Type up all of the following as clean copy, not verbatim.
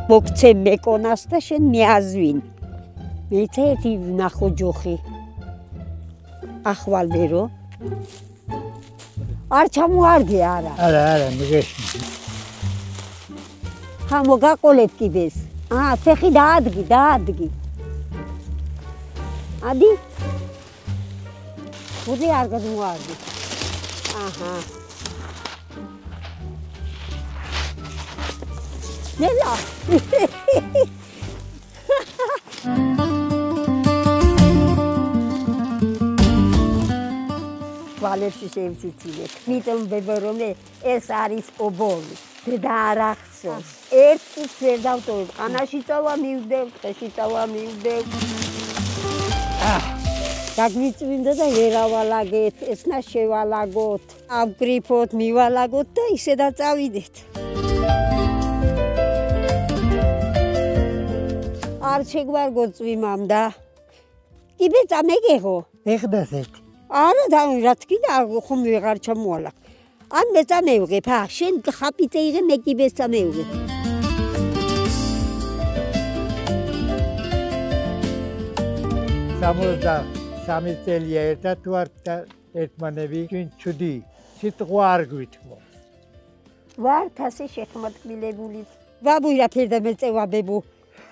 მოგცე მეკონას და შენ მეაზვინ. მეც ერთი ვნახო ჯოხი. ახვალ ვერო. არ ჩამოარგე არა. არა, მიგეშნი. ხა მოგაყოლეთ კიდეს. ფეხი დაადგი. ადი? ხუდი არ გადმოარგი. აჰა. ნელა. ვალებში შევციცილეთ. მიტომ ბებორომე ეს არის ობოლი. და არ ახსოვს. ერთის ვერ დავტოვებ. ყანაში წავა მივდევ, ტყეში წავა მივდევ. გაგვიწვინდა და ვერავალაგეთ, ესნა შევალაგოთ. ავგრიფოთ, მივალაგოთ და ისე დაწავიდეთ. არ შეგვარგო წვიმამ და იბე წამეგეღო. ეხდას ერთი. არა და რა თქმა ხომ ვეღარ ჩამოვალაგ. ან მე წამევღებ, შენ ხაპიტე იღე მე კიბეს წამევღებ. სამი წელია ერთად თუ არ ერთმანები ჩვენ ჩუდი სიტყვა არ გვითმო. ვართ ასე შეხმატკბილებული. ბაბუ რაფერდა მეწევა ბებუ.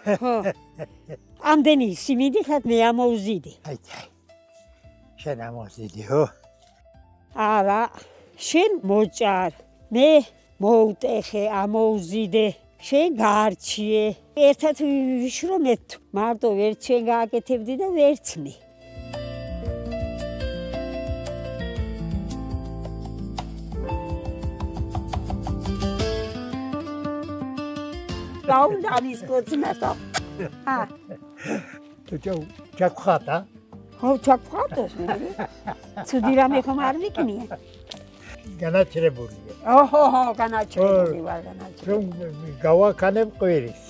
ხო. ამდენი სიმინდით მე ამოუზიდე. აი. შენ ამოუზიდი ხო? არა. შენ მოჭარ, მე მოუტეხე, ამოუზიდე, შენ გაარჩიე. ერთად ვიშრომეთ, მარტო ვერც შენ გააკეთებდი და ვერც მე. რა უნდა ამის კოცნასო? თუ ჩაგხატა? ხო, ჩაგხატოს მე. ცუდი რამე ხომ არ ვიკნია? განაჩრებულია. ოჰო, განაჩრებული ვარ, განაჩრებული. გავაქანებ ყვირის.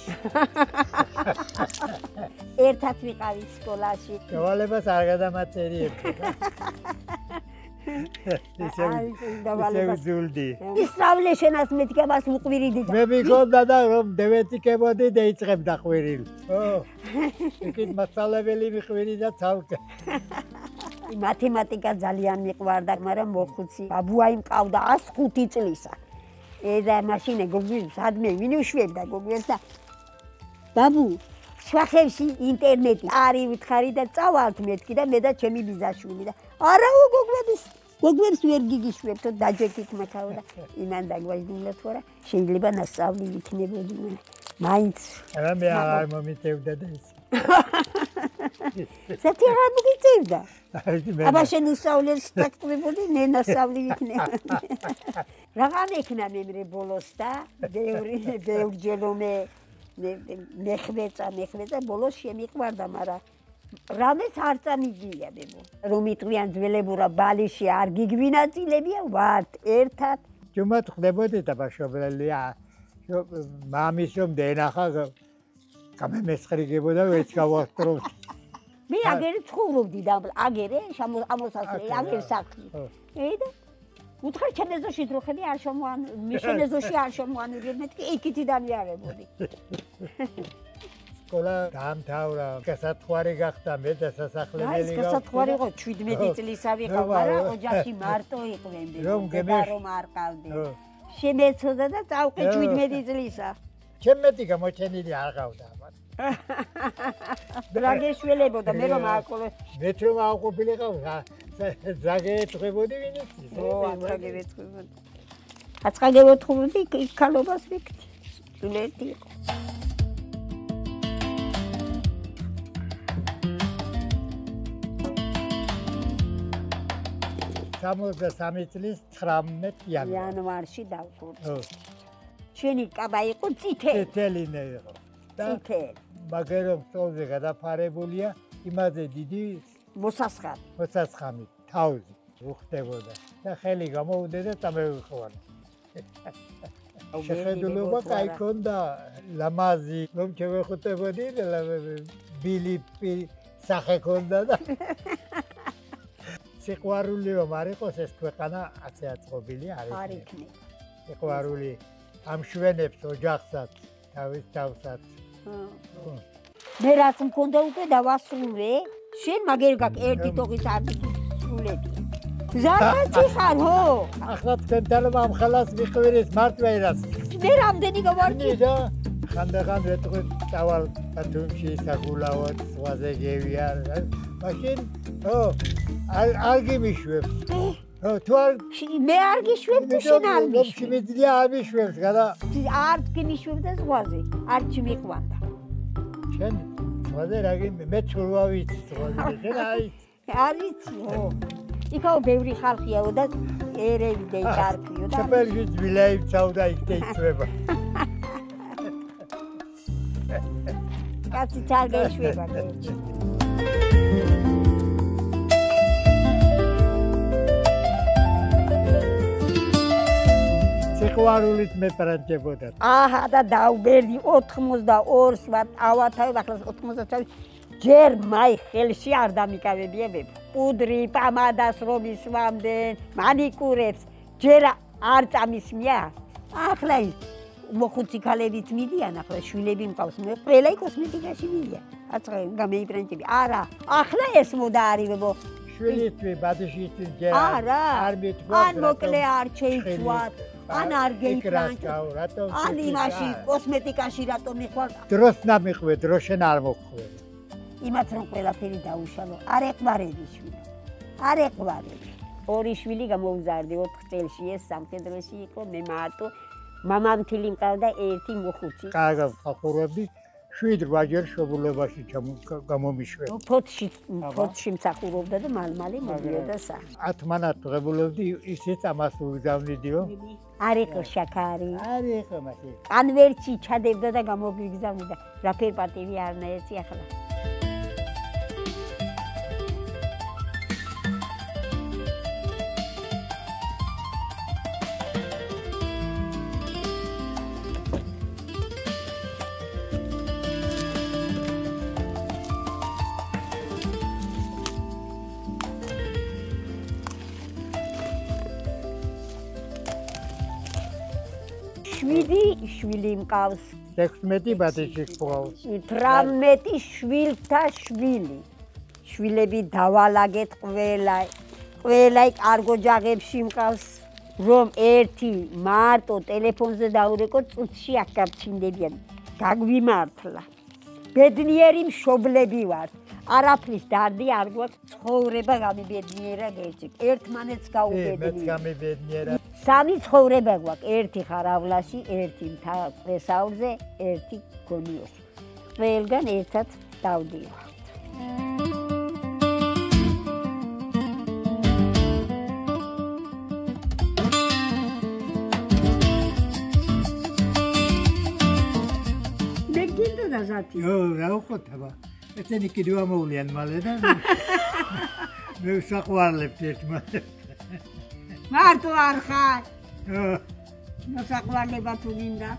ერთად ვიყავი სკოლაში. დავალებას არ გადამაწერიებდი. ისე ვძულდი. ისწავლე შენას მეთქებას უყვირიდი. მე მიგონდა და რომ დევეთიკებოდი და იწყებდა ყვირილი. ო. იქით მასწავლებელი მიყვირი და ცალკე. მათემატიკა ძალიან მიყვარდა, მაგრამ მოხუცი. ბაბუაი მყავდა 105 წლისა. და მაშინ გოგვილს სადმე ვინ უშვებდა გოგვილს და ბაბუ შვახებში ინტერნეტი არი ვითხარი და წავალთ მეთქი და მე და ჩემი ბიზაშვილი და არაო გოგვილს ვერ გიგიშვებთო დაჯექით მაქაო და იმან დაგვაჟდინა თუ არა შეიძლება ნასწავლი იქნებოდი მე მაინც არა მე არ მომიწევდა და ის სათი რა მოგიწევდა აბა შენ უსწავლეს სტაკტვებოდი მე ნასწავლი იქნებოდი რაღან ექნა მე ბოლოს და ბევრჯერ მეხვეწა ბოლოს შემიყვარდა მაგრამ რამეს არ წამიგია ბებო რომ იტყვიან ძველებურა ბალიში არ გიგვინაწილებია ვართ ერთად ჯუმად ხდებოდი და ბაშობელია მამის რომ დენახა გამემესხრიგებოდა ვეც გავასწრობ მე აგერ ცხოვრობდი და აგერე ამოსასწრე აგერ სახლი ედა უთხარ ჩენეზოში დროხები არ შემოან მიშენეზოში არ შემოანურე მეთქი იქითი დამიარებოდი სკოლა დაამთავრა გასათხვარი გახდა მე და სასახლებელი გახდა გასათხვარი იყო 17 წლისა ვიყავ მაგრამ ოჯახში მარტო იყვენდი რომ არ ყავდი შემეცოდა და წავყე 17 წლისა ჩემეთი გამოჩენილი არ ყავდა დრაგეშველებოდა მე რომ აყოლე მე რომ აყופილიყავ ზაგეთხვებოდი ვინიც აწყაგებოდი ქალობას ვიქდი სულეთი იყო 63 წლის 19 იანვარში დავკურთხე. ჩვენი კაბა იყო წითელი იყო. მაგრამ სწორზე გადაფარებულია იმაზე დიდი მოსასხამი თავი უხდებოდა და ხელი გამოუდე და წამევიყვანა. შეხედულობა კაი ქონდა ლამაზი რომ შევეხუტებოდი ბილი სახე ქონდა და სიყვარული რომ არ იყოს ეს ქვეყანა ასე აწყობილი არ იქნება. სიყვარული ამშვენებს ოჯახსაც თავის თავსაც. მე რაც მქონდა უკვე დავასრულე, შენ მაგერ გაკ ერთი თოხის არდისრულები. ზარბაცი ხარ ხო? ახლა თქვენთან ამ ხალას მიხვირის მარტვერას. მე რამდენი გავარჩი და ხანდახან ვეთქვი წავალ ბათუმში საგულავად ზღვაზე გევიარ. მაშინ არ გიმიშვებს. თუ არ მე არ გიშვებ თუ შენ არ მიშვებ. შემიძლია არ მიშვებს, გადა არ გიმიშვებდა ზღვაზე, არ ჩიმიყვანდა. შენ ზღვაზე რა მე ცურვა ვიცი ზღვაზე, შენ არ ვიცი, ხო. იქაო ბევრი ხალხიაო და ერევი და იკარფიო და სპეციალში ძვილაიბცავ და იქ დაიწვება. კაცი არ გაიშვება გერჩი. სიყვარულით მეპრანჭებოდა. აჰა და დაუბერდი 82-ს ვარ ავათავ ახლა 92 ჯერ მაი ხელში არ დამიკავებიებ. პუდრი, პამადას რომის ვამდენ, მანიკურებს ჯერ არ წამისმია. ახლა მოხუცი ქალებიც მიდიან, ახლა შვილები მყავს. მე ყველა კოსმეტიკაში მიდიან. აწყე გამეიბრანჭები. არა, ახლა ეს მოდა არივებო. შვილითვი ბადიშისთვის ჯერ არ მეთქვა. ან მოკლე არ შეიცვათ. ან არ გეიფრანჭო. ან იმაში კოსმეტიკაში რატომ მიხვალ? დროს ნამიყვე, დრო შენ არ მოხვე. იმათ რომ ყველაფერი დაუშალო. არ ეყვარები შვილი. არ ეყვარები. ორი შვილი გამოუზარდი 4 წელში ეს სამხედროში იყო, მე მარტო. მამამ თილი მყავდა ერთი მოხუცი. კარგად ხახურები 7-8 შობულებაში გამომიშვე. ფოთში მსახურობდა და მალ-მალე მოდიოდა სახში. 10 მანათ ღებულობდი, ისიც ამას უგზავნიდიო. არ იყო შაქარი. არ იყო მაშინ. კანვერტში ჩადებდა და გამოგიგზავნიდა. რაფერ პატივი არნაერთი ახლა. შვილი მყავს 16 ბადიში ყავს 18 შვილთა შვილი შვილები დავალაგეთ ყველა კარგო ჯაღებში მყავს რომ ერთი მარტო ტელეფონზე დაურეკო წუთში აქ გავჩინდებიან გაგვიმართლა ბედნიერი მშობლები ვართ არაფრის დარდი არ გვაქვს ცხოვრება გამიბედნიერა გერჩი ერთმანეთს გაუბედნიერა სამი ცხოვრება გვაქვს ერთი ხარავლაში ერთი მთავრესაურზე ერთი გონიოში ყველგან ერთად დავდივართ მე გინდა ზათი რა უყოთება ეთენი კიდევ ამოვლიან მალე და მე საყვარლებთ ერთმანეთს მარტო არ ხარ მოსაყვარლება თუ გინდა